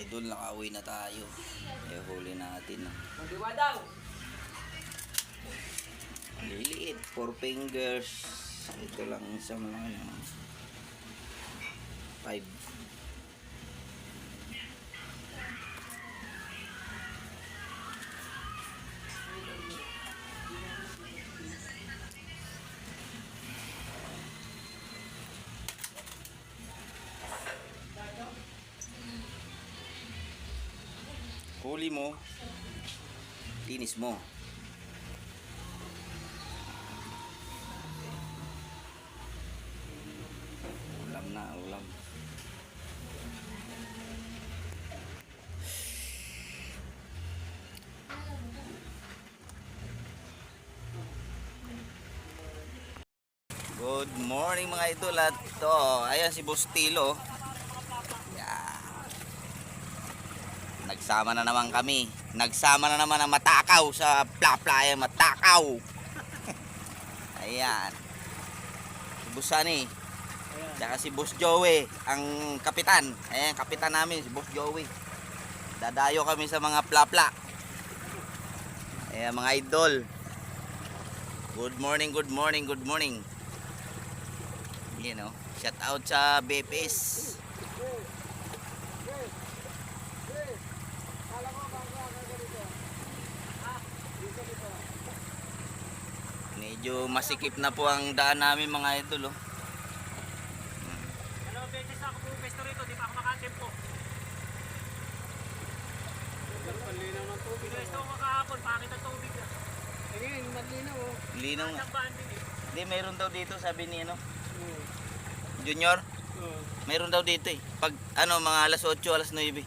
idol, nakauwi na tayo. Huli natin. Madiwa daw. Liliit, 4 fingers. Ito lang isang lang. 5. Huli mo, linis mo. Ulam na, ulam. Good morning mga idol at to, ayan si Boss Tilo. Nagsama na naman kami. Nagsama na naman ang matakaw sa playa matakaw. Ayan. Si Boss Sunny. Saka si Boss Joey, ang kapitan. Ayan, kapitan namin, si Boss Joey. Dadayo kami sa mga plapla. Ayan mga idol. Good morning, good morning, good morning. You know, shout out sa BPS. Medyo masikip na po ang daan namin mga idol. Ano, beses ako pupesto rito, di pa ako makatempo. Panlinaw ng tubig. Beses ako makahapon, pangit ang tubig na. Ngayon, maglinaw oh. Linaw nga. Eh. Hindi, meron daw dito sabi ni ano. Junior? Meron daw dito eh. Pag ano, mga alas 8, alas 9.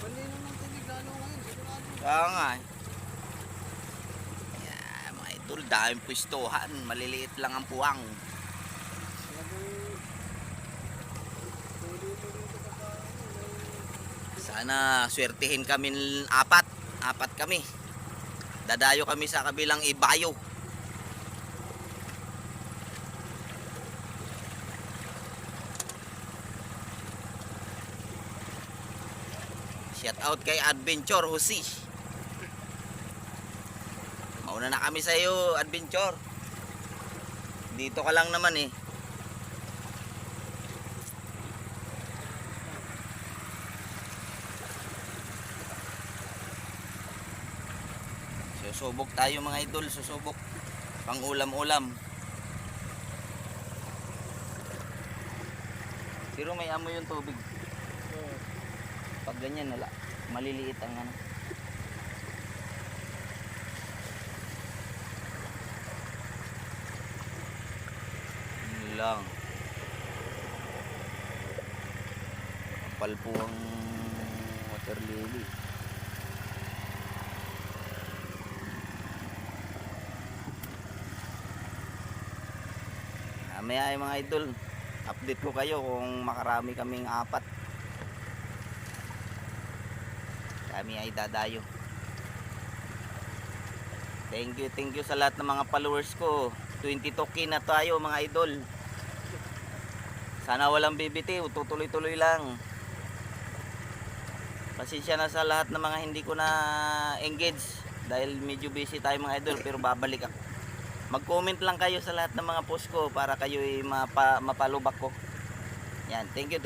Panlinaw ng tubig lalo ngayon, sigurado. Kaya nga eh. Mga idol, daming pwestuhan. Maliliit lang ang puwang. Sana swertihin kami apat kami. Dadayo kami sa kabilang ibayo. Shout out kay Adventure Jose. Mauna na kami sa iyo, Adventure. Dito ka lang naman eh. Susubok tayo mga idol, susubok. Pang ulam-ulam. Pero may amoy yung tubig. Pag ganyan wala, maliliit ang ano. Yun lang. Kapal po ang water lily. Mamaya ay mga idol, update ko kayo kung makarami kaming 4. Kami ay dadayo. Thank you sa lahat ng mga followers ko. 22K na tayo mga idol. Sana walang bibitiw, tutuloy-tuloy lang. Pasensya na sa lahat ng mga hindi ko na engage dahil medyo busy tayo mga idol, pero babalik ako. Mag-comment lang kayo sa lahat ng mga post ko para kayo ay mapalubak ko. Yan, thank you.